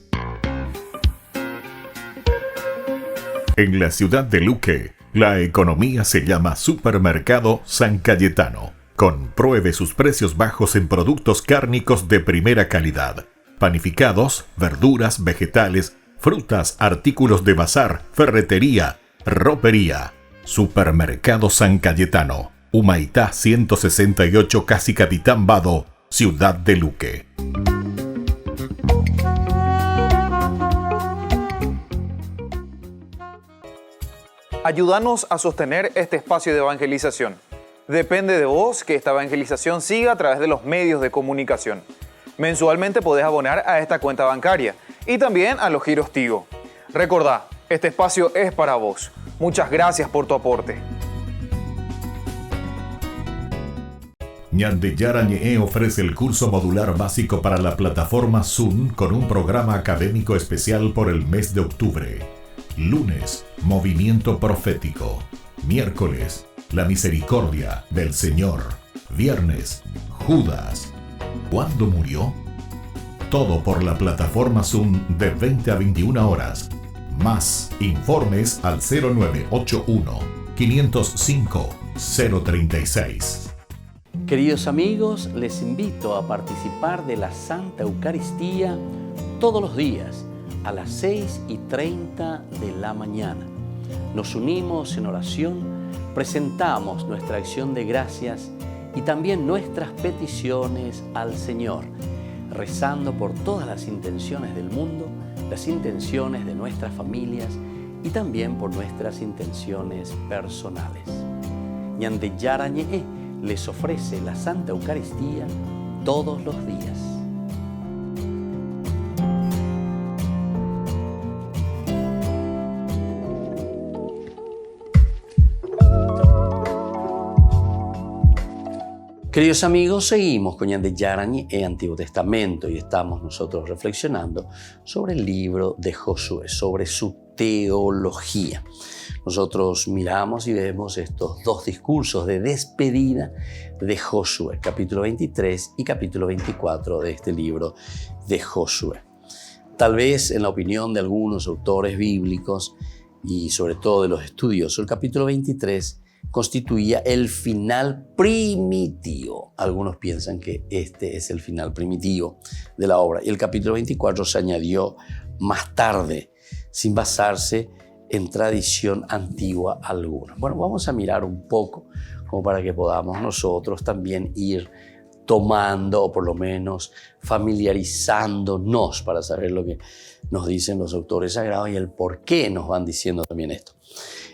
En la ciudad de Luque, la economía se llama Supermercado San Cayetano. Compruebe sus precios bajos en productos cárnicos de primera calidad. Panificados, verduras, vegetales, frutas, artículos de bazar, ferretería, ropería. Supermercado San Cayetano, Humaitá 168, Casi Capitán Vado, Ciudad de Luque. Ayúdanos a sostener este espacio de evangelización. Depende de vos que esta evangelización siga a través de los medios de comunicación. Mensualmente podés abonar a esta cuenta bancaria y también a los giros Tigo. Recordá, este espacio es para vos. Muchas gracias por tu aporte. Ñande Yarañe ofrece el curso modular básico para la plataforma Zoom con un programa académico especial por el mes de octubre. Lunes, Movimiento Profético. Miércoles, La Misericordia del Señor. Viernes, Judas. ¿Cuándo murió? Todo por la plataforma Zoom de 20 a 21 horas. Más informes al 0981 505 036. Queridos amigos, les invito a participar de la Santa Eucaristía todos los días a las 6:30 de la mañana. Nos unimos en oración, presentamos nuestra acción de gracias y también nuestras peticiones al Señor, rezando por todas las intenciones del mundo, las intenciones de nuestras familias y también por nuestras intenciones personales. Ñande Yarañe les ofrece la Santa Eucaristía todos los días. Queridos amigos, seguimos con Ñande Yarañe Antiguo Testamento y estamos nosotros reflexionando sobre el libro de Josué, sobre su teología. Nosotros miramos y vemos estos dos discursos de despedida de Josué, capítulo 23 y capítulo 24 de este libro de Josué. Tal vez en la opinión de algunos autores bíblicos y sobre todo de los estudiosos, el capítulo 23 constituía el final primitivo. Algunos piensan que este es el final primitivo de la obra. Y el capítulo 24 se añadió más tarde, sin basarse en tradición antigua alguna. Bueno, vamos a mirar un poco como para que podamos nosotros también ir tomando o por lo menos familiarizándonos para saber lo que nos dicen los autores sagrados y el por qué nos van diciendo también esto.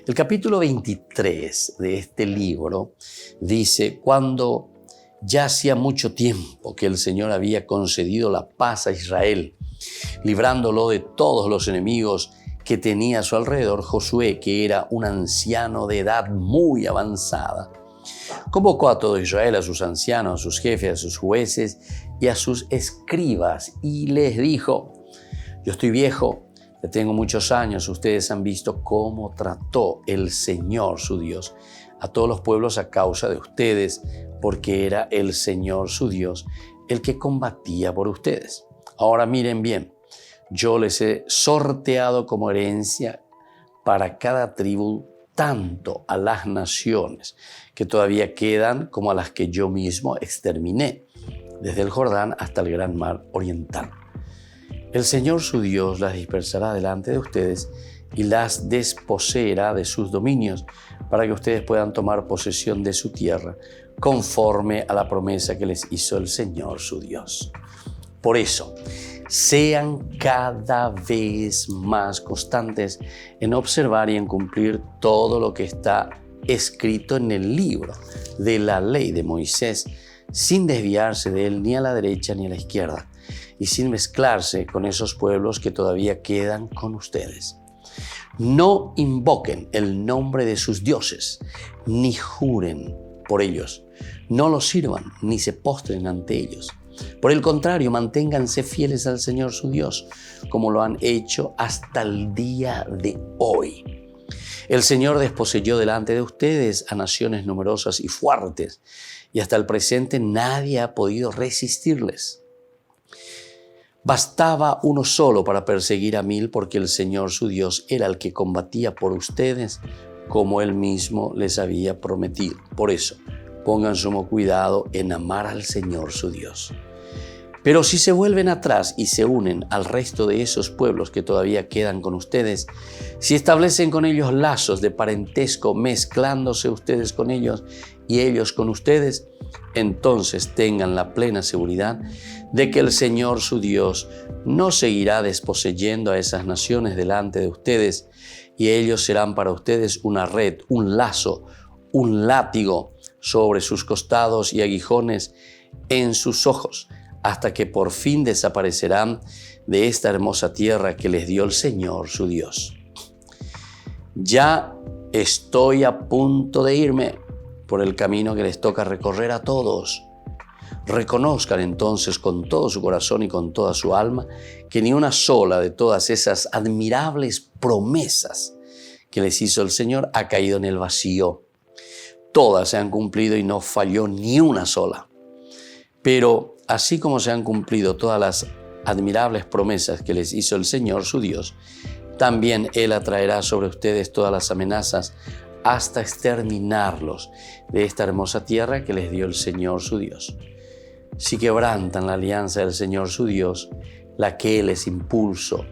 El capítulo 23 de este libro dice: cuando ya hacía mucho tiempo que el Señor había concedido la paz a Israel, librándolo de todos los enemigos que tenía a su alrededor, Josué, que era un anciano de edad muy avanzada, convocó a todo Israel, a sus ancianos, a sus jefes, a sus jueces y a sus escribas, y les dijo: yo estoy viejo, ya tengo muchos años, ustedes han visto cómo trató el Señor su Dios a todos los pueblos a causa de ustedes, porque era el Señor su Dios el que combatía por ustedes. Ahora miren bien, yo les he sorteado como herencia para cada tribu tanto a las naciones que todavía quedan como a las que yo mismo exterminé, desde el Jordán hasta el gran mar oriental. El Señor su Dios las dispersará delante de ustedes y las desposeerá de sus dominios para que ustedes puedan tomar posesión de su tierra conforme a la promesa que les hizo el Señor su Dios. Por eso, sean cada vez más constantes en observar y en cumplir todo lo que está escrito en el libro de la ley de Moisés, sin desviarse de él ni a la derecha ni a la izquierda, y sin mezclarse con esos pueblos que todavía quedan con ustedes. No invoquen el nombre de sus dioses, ni juren por ellos. No los sirvan, ni se postren ante ellos. Por el contrario, manténganse fieles al Señor su Dios, como lo han hecho hasta el día de hoy. El Señor desposeyó delante de ustedes a naciones numerosas y fuertes, y hasta el presente nadie ha podido resistirles. Bastaba uno solo para perseguir a 1000, porque el Señor su Dios era el que combatía por ustedes, como Él mismo les había prometido. Por eso, pongan sumo cuidado en amar al Señor su Dios. Pero si se vuelven atrás y se unen al resto de esos pueblos que todavía quedan con ustedes, si establecen con ellos lazos de parentesco, mezclándose ustedes con ellos y ellos con ustedes, entonces tengan la plena seguridad de que el Señor su Dios no seguirá desposeyendo a esas naciones delante de ustedes, y ellos serán para ustedes una red, un lazo, un látigo sobre sus costados y aguijones en sus ojos, hasta que por fin desaparecerán de esta hermosa tierra que les dio el Señor su Dios. Ya estoy a punto de irme por el camino que les toca recorrer a todos. Reconozcan entonces con todo su corazón y con toda su alma que ni una sola de todas esas admirables promesas que les hizo el Señor ha caído en el vacío. Todas se han cumplido y no falló ni una sola. Pero así como se han cumplido todas las admirables promesas que les hizo el Señor, su Dios, también Él atraerá sobre ustedes todas las amenazas hasta exterminarlos de esta hermosa tierra que les dio el Señor, su Dios. Si quebrantan la alianza del Señor, su Dios, la que Él les impulsó,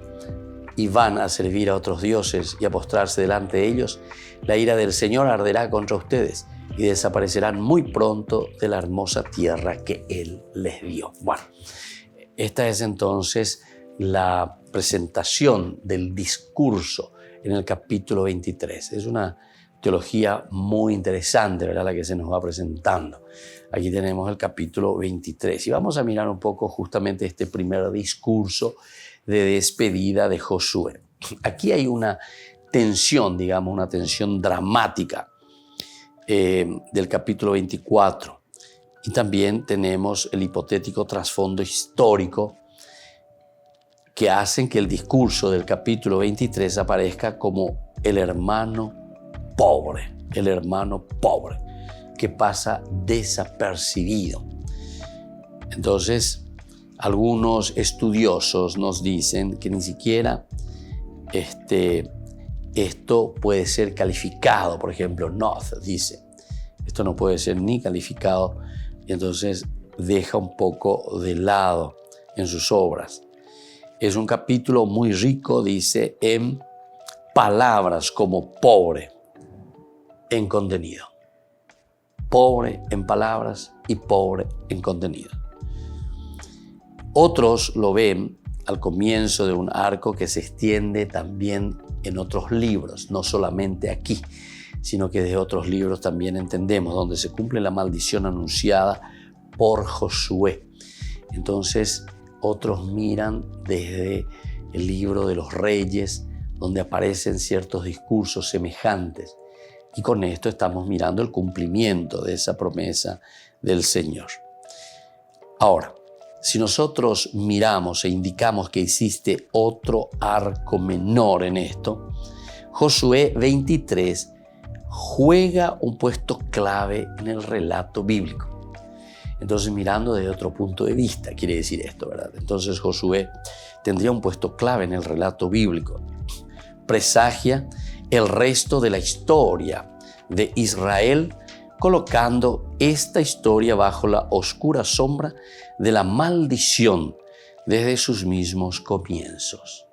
y van a servir a otros dioses y a postrarse delante de ellos, la ira del Señor arderá contra ustedes y desaparecerán muy pronto de la hermosa tierra que Él les dio. Bueno, esta es entonces la presentación del discurso en el capítulo 23. Es una teología muy interesante, ¿verdad?, la que se nos va presentando. Aquí tenemos el capítulo 23 y vamos a mirar un poco justamente este primer discurso de despedida de Josué. Aquí hay una tensión, digamos, una tensión dramática del capítulo 24. Y también tenemos el hipotético trasfondo histórico que hacen que el discurso del capítulo 23 aparezca como el hermano pobre, que pasa desapercibido. Entonces, algunos estudiosos nos dicen que ni siquiera esto puede ser calificado. Por ejemplo, North dice, esto no puede ser ni calificado, y entonces deja un poco de lado en sus obras. Es un capítulo muy rico, dice, en palabras como pobre en contenido. Pobre en palabras y pobre en contenido. Otros lo ven al comienzo de un arco que se extiende también en otros libros, no solamente aquí, sino que de otros libros también entendemos, donde se cumple la maldición anunciada por Josué. Entonces, otros miran desde el libro de los Reyes, donde aparecen ciertos discursos semejantes. Y con esto estamos mirando el cumplimiento de esa promesa del Señor. Ahora, si nosotros miramos e indicamos que existe otro arco menor en esto, Josué 23 juega un puesto clave en el relato bíblico. Entonces, mirando desde otro punto de vista, quiere decir esto, ¿verdad? Entonces, Josué tendría un puesto clave en el relato bíblico. Presagia el resto de la historia de Israel, colocando esta historia bajo la oscura sombra de la maldición desde sus mismos comienzos.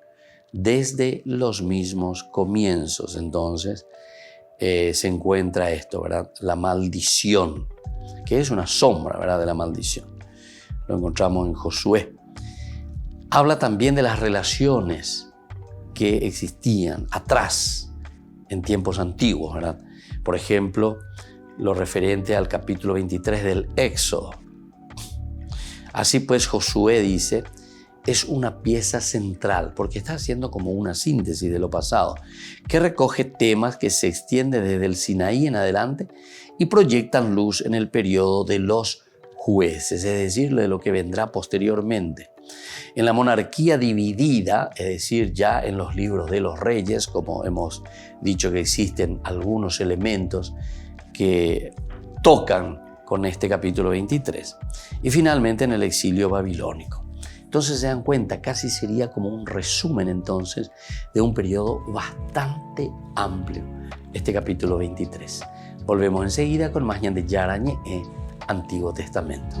Desde los mismos comienzos, entonces, se encuentra esto, ¿verdad? La maldición, que es una sombra, ¿verdad?, de la maldición. Lo encontramos en Josué. Habla también de las relaciones que existían atrás, en tiempos antiguos, ¿verdad? Por ejemplo, lo referente al capítulo 23 del Éxodo. Así pues, Josué dice, es una pieza central, porque está haciendo como una síntesis de lo pasado, que recoge temas que se extienden desde el Sinaí en adelante y proyectan luz en el periodo de los jueces, es decir, de lo que vendrá posteriormente. En la monarquía dividida, es decir, ya en los libros de los reyes, como hemos dicho que existen algunos elementos que tocan con este capítulo 23. Y finalmente en el exilio babilónico. Entonces se dan cuenta, casi sería como un resumen entonces de un periodo bastante amplio, este capítulo 23. Volvemos enseguida con más Ñande Yarañe Antiguo Testamento.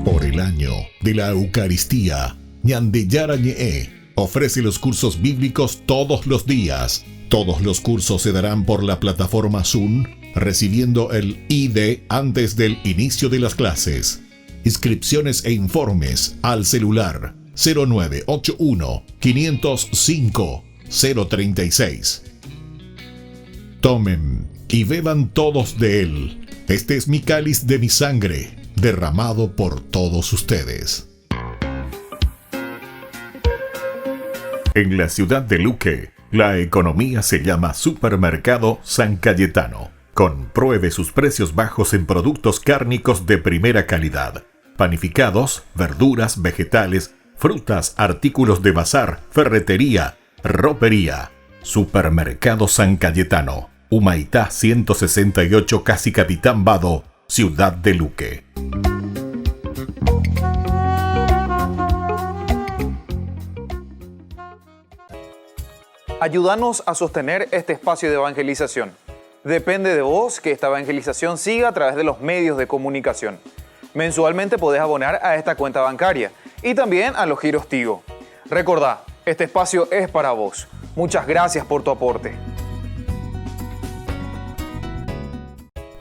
Por el año de la Eucaristía, Ñande Yarañe ofrece los cursos bíblicos todos los días. Todos los cursos se darán por la plataforma Zoom, recibiendo el ID antes del inicio de las clases. Inscripciones e informes al celular 0981 505 036. Tomen y beban todos de él. Este es mi cáliz de mi sangre, derramado por todos ustedes. En la ciudad de Luque, la economía se llama Supermercado San Cayetano. Compruebe sus precios bajos en productos cárnicos de primera calidad. Panificados, verduras, vegetales, frutas, artículos de bazar, ferretería, ropería. Supermercado San Cayetano, Humaitá 168, Casi Capitán Vado, ciudad de Luque. Ayúdanos a sostener este espacio de evangelización. Depende de vos que esta evangelización siga a través de los medios de comunicación. Mensualmente podés abonar a esta cuenta bancaria y también a los giros Tigo. Recordá, este espacio es para vos. Muchas gracias por tu aporte.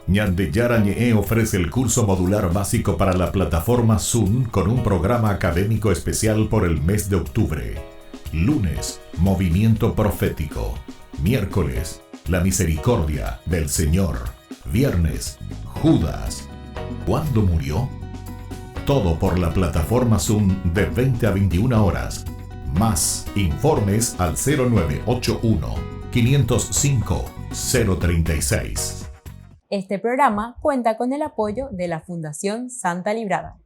Ñande Yarañe ofrece el curso modular básico para la plataforma Zoom con un programa académico especial por el mes de octubre. Lunes, movimiento profético. Miércoles, la misericordia del Señor. Viernes, Judas. ¿Cuándo murió? Todo por la plataforma Zoom de 20 a 21 horas. Más informes al 0981 505 036. Este programa cuenta con el apoyo de la Fundación Santa Librada.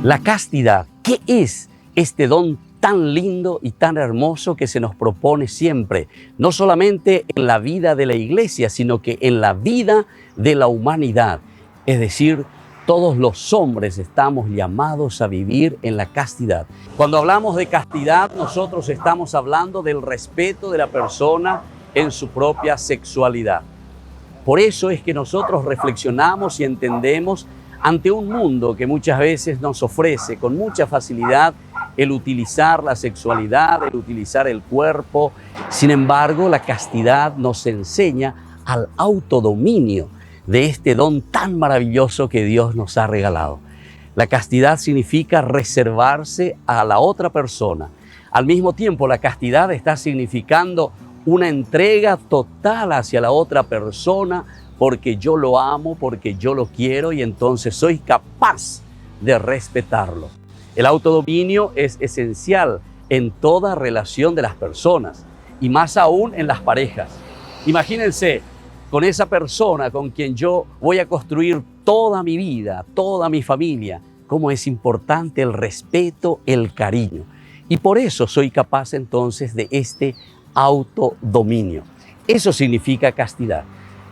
La castidad, ¿qué es este don tan lindo y tan hermoso que se nos propone siempre? No solamente en la vida de la iglesia, sino que en la vida de la humanidad. Es decir, todos los hombres estamos llamados a vivir en la castidad. Cuando hablamos de castidad, nosotros estamos hablando del respeto de la persona en su propia sexualidad. Por eso es que nosotros reflexionamos y entendemos ante un mundo que muchas veces nos ofrece con mucha facilidad el utilizar la sexualidad, el utilizar el cuerpo. Sin embargo, la castidad nos enseña al autodominio de este don tan maravilloso que Dios nos ha regalado. La castidad significa reservarse a la otra persona. Al mismo tiempo, la castidad está significando una entrega total hacia la otra persona, porque yo lo amo, porque yo lo quiero y entonces soy capaz de respetarlo. El autodominio es esencial en toda relación de las personas y más aún en las parejas. Imagínense con esa persona con quien yo voy a construir toda mi vida, toda mi familia, cómo es importante el respeto, el cariño. Y por eso soy capaz entonces de este autodominio. Eso significa castidad.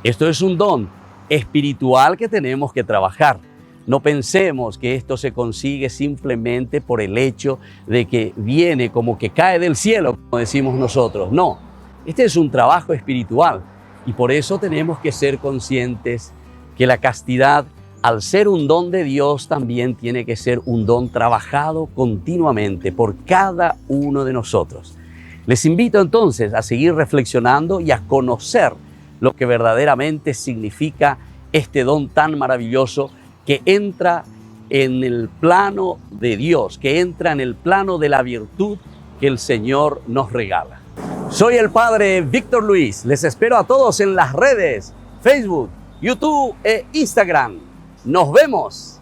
Esto es un don espiritual que tenemos que trabajar. No pensemos que esto se consigue simplemente por el hecho de que viene como que cae del cielo, como decimos nosotros. No, este es un trabajo espiritual y por eso tenemos que ser conscientes que la castidad, al ser un don de Dios, también tiene que ser un don trabajado continuamente por cada uno de nosotros. Les invito entonces a seguir reflexionando y a conocer lo que verdaderamente significa este don tan maravilloso que entra en el plano de Dios, que entra en el plano de la virtud que el Señor nos regala. Soy el Padre Víctor Luis. Les espero a todos en las redes, Facebook, YouTube e Instagram. ¡Nos vemos!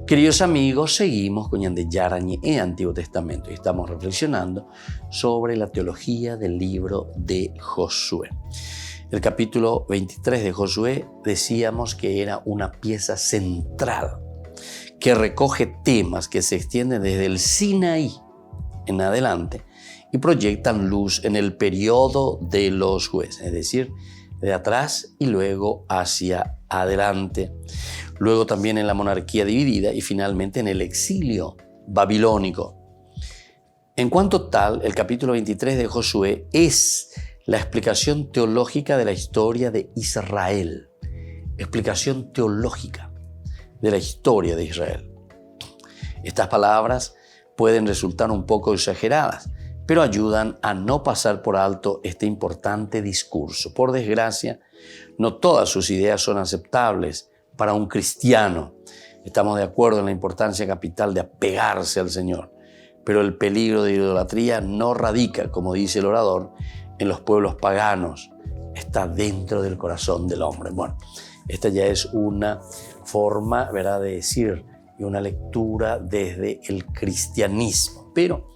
Queridos amigos, seguimos con Ñande Yarañe en Antiguo Testamento y estamos reflexionando sobre la teología del libro de Josué. El capítulo 23 de Josué decíamos que era una pieza central que recoge temas que se extienden desde el Sinaí en adelante y proyectan luz en el periodo de los jueces, es decir, de atrás y luego hacia adelante. Luego también en la monarquía dividida y finalmente en el exilio babilónico. En cuanto tal, el capítulo 23 de Josué es la explicación teológica de la historia de Israel. Explicación teológica de la historia de Israel. Estas palabras pueden resultar un poco exageradas, pero ayudan a no pasar por alto este importante discurso. Por desgracia, no todas sus ideas son aceptables para un cristiano. Estamos de acuerdo en la importancia capital de apegarse al Señor, pero el peligro de idolatría no radica, como dice el orador, en los pueblos paganos, está dentro del corazón del hombre. Bueno, esta ya es una forma, ¿verdad?, de decir y una lectura desde el cristianismo, pero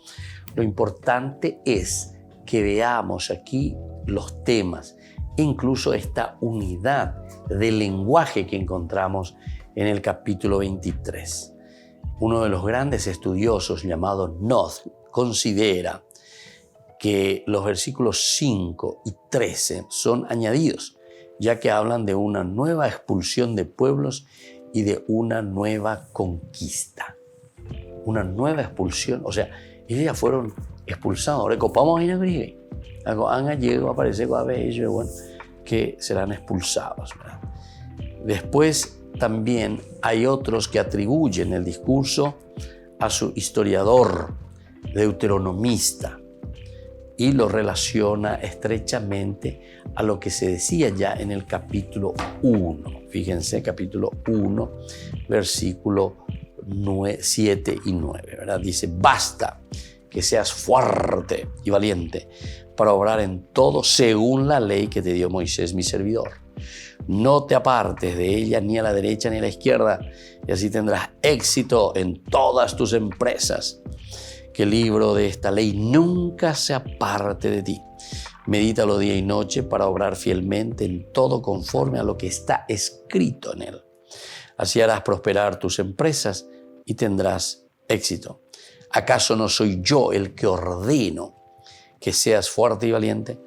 lo importante es que veamos aquí los temas, incluso esta unidad de lenguaje que encontramos en el capítulo 23. Uno de los grandes estudiosos llamado Noth considera que los versículos 5 y 13 son añadidos, ya que hablan de una nueva expulsión de pueblos y de una nueva conquista. Una nueva expulsión, o sea, ellos ya fueron expulsados. Recopamos en el algo han llegado a aparecer con ellos, bueno, que serán expulsados, ¿verdad? Después también hay otros que atribuyen el discurso a su historiador deuteronomista y lo relaciona estrechamente a lo que se decía ya en el capítulo 1. Fíjense, capítulo 1, versículo 7 y 9, ¿verdad? Dice, basta que seas fuerte y valiente para obrar en todo según la ley que te dio Moisés, mi servidor. No te apartes de ella ni a la derecha ni a la izquierda, y así tendrás éxito en todas tus empresas. Que el libro de esta ley nunca se aparte de ti. Medítalo día y noche para obrar fielmente en todo conforme a lo que está escrito en él. Así harás prosperar tus empresas y tendrás éxito. ¿Acaso no soy yo el que ordeno que seas fuerte y valiente?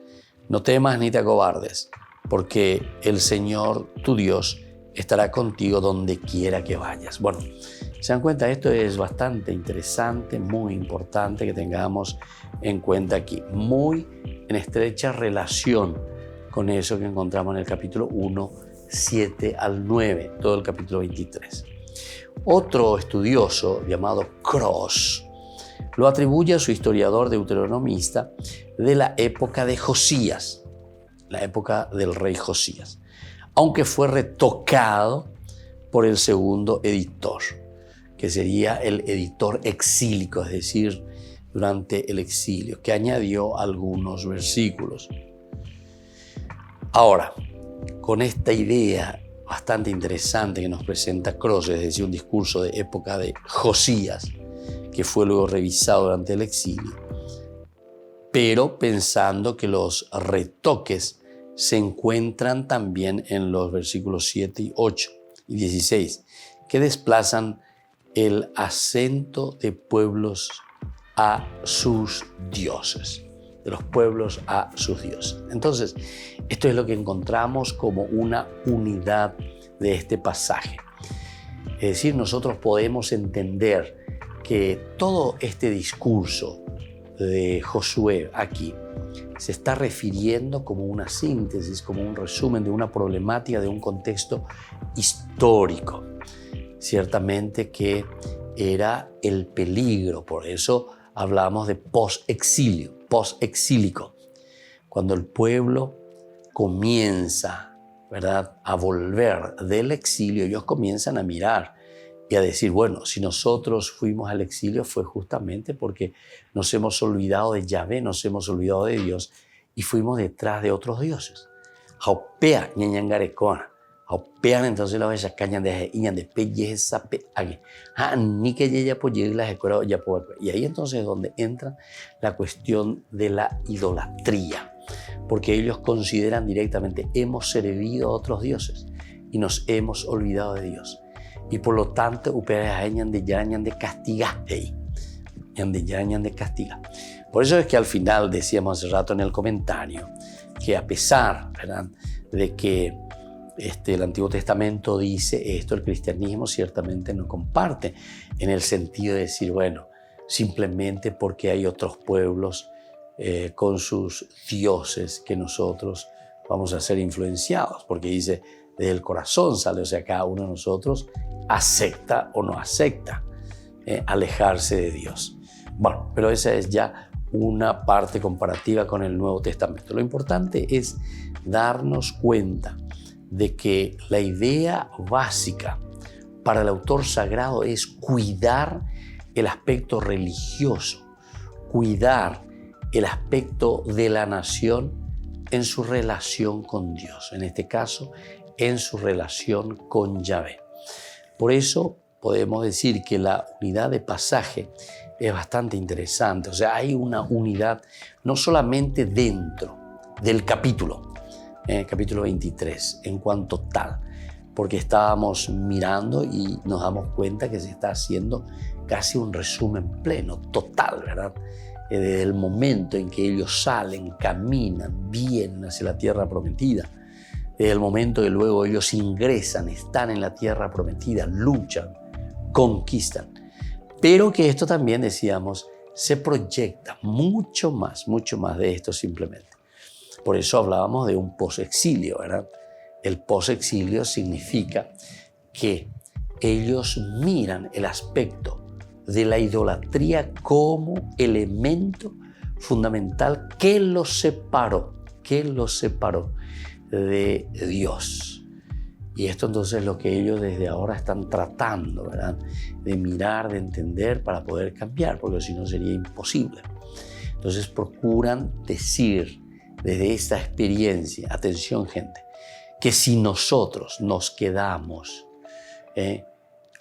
No temas ni te acobardes, porque el Señor, tu Dios, estará contigo donde quiera que vayas. Bueno, ¿se dan cuenta? Esto es bastante interesante, muy importante que tengamos en cuenta aquí. Muy en estrecha relación con eso que encontramos en el capítulo 1, 7 al 9, todo el capítulo 23. Otro estudioso llamado Cross lo atribuye a su historiador deuteronomista de la época de Josías, la época del rey Josías, aunque fue retocado por el segundo editor, que sería el editor exílico, es decir, durante el exilio, que añadió algunos versículos. Ahora, con esta idea bastante interesante que nos presenta Cross, es decir, un discurso de época de Josías, que fue luego revisado durante el exilio, pero pensando que los retoques se encuentran también en los versículos 7 y 8 y 16, que desplazan el acento de pueblos a sus dioses, de los pueblos a sus dioses. Entonces, esto es lo que encontramos como una unidad de este pasaje. Es decir, nosotros podemos entender que todo este discurso de Josué aquí se está refiriendo como una síntesis, como un resumen de una problemática, de un contexto histórico. Ciertamente que era el peligro, por eso hablamos de post-exilio, post-exílico. Cuando el pueblo comienza, ¿verdad?, a volver del exilio, ellos comienzan a mirar y a decir, bueno, si nosotros fuimos al exilio fue justamente porque nos hemos olvidado de Yahvé, nos hemos olvidado de Dios y fuimos detrás de otros dioses. Jaupea, ñañangarecona. Jaupea, entonces la vez cañan de iñan de pelleza, ni que ella apoye las escuelas ya puede. Y ahí entonces es donde entra la cuestión de la idolatría, porque ellos consideran directamente, hemos servido a otros dioses y nos hemos olvidado de Dios. Y por lo tanto, de castigar. De castigar. Por eso es que al final decíamos hace rato en el comentario que a pesar, ¿verdad?, de que el Antiguo Testamento dice esto, el cristianismo ciertamente no comparte en el sentido de decir, bueno, simplemente porque hay otros pueblos con sus dioses que nosotros vamos a ser influenciados, porque dice, desde el corazón sale, o sea, cada uno de nosotros acepta o no acepta alejarse de Dios. Bueno, pero esa es ya una parte comparativa con el Nuevo Testamento. Lo importante es darnos cuenta de que la idea básica para el autor sagrado es cuidar el aspecto religioso, cuidar el aspecto de la nación en su relación con Dios, en este caso, en su relación con Yahvé. Por eso podemos decir que la unidad de pasaje es bastante interesante. O sea, hay una unidad no solamente dentro del capítulo 23, en cuanto tal, porque estábamos mirando y nos damos cuenta que se está haciendo casi un resumen pleno, total, ¿verdad? Desde el momento en que ellos salen, caminan, vienen hacia la tierra prometida, desde el momento que luego ellos ingresan, están en la tierra prometida, luchan, conquistan. Pero que esto también, decíamos, se proyecta mucho más de esto simplemente. Por eso hablábamos de un posexilio, ¿verdad? El posexilio significa que ellos miran el aspecto de la idolatría como elemento fundamental que los separó de Dios. Y esto entonces es lo que ellos desde ahora están tratando, ¿verdad? De mirar, de entender para poder cambiar, porque si no sería imposible. Entonces procuran decir desde esta experiencia, atención gente, que si nosotros nos quedamos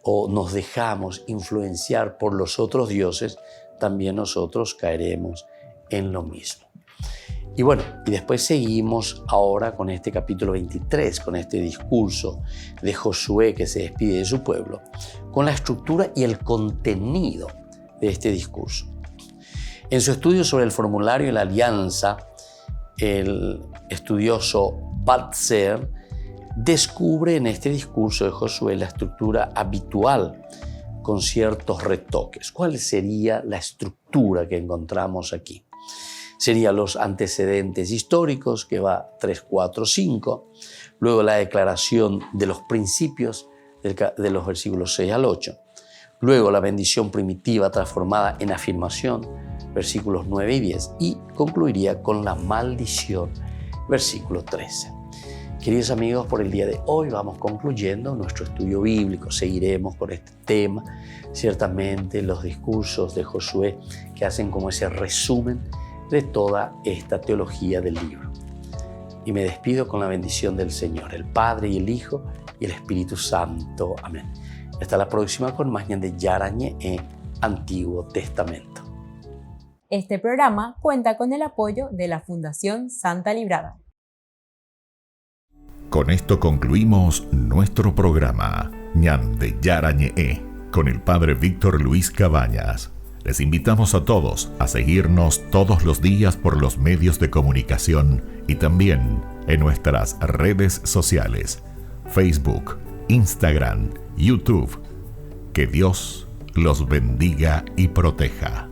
o nos dejamos influenciar por los otros dioses, también nosotros caeremos en lo mismo. Y bueno, y después seguimos ahora con este capítulo 23, con este discurso de Josué que se despide de su pueblo, con la estructura y el contenido de este discurso. En su estudio sobre el formulario de la alianza, el estudioso Baltzer descubre en este discurso de Josué la estructura habitual con ciertos retoques. ¿Cuál sería la estructura que encontramos aquí? Serían los antecedentes históricos, que va 3, 4, 5. Luego la declaración de los principios de los versículos 6 al 8. Luego la bendición primitiva transformada en afirmación, versículos 9 y 10. Y concluiría con la maldición, versículo 13. Queridos amigos, por el día de hoy vamos concluyendo nuestro estudio bíblico. Seguiremos con este tema. Ciertamente los discursos de Josué que hacen como ese resumen de toda esta teología del libro. Y me despido con la bendición del Señor, el Padre y el Hijo y el Espíritu Santo. Amén. Hasta la próxima con más de Yarañe Antiguo Testamento. Este programa cuenta con el apoyo de la Fundación Santa Librada. Con esto concluimos nuestro programa Ñande Yarañe con el Padre Víctor Luis Cabañas. Les invitamos a todos a seguirnos todos los días por los medios de comunicación y también en nuestras redes sociales, Facebook, Instagram, YouTube. Que Dios los bendiga y proteja.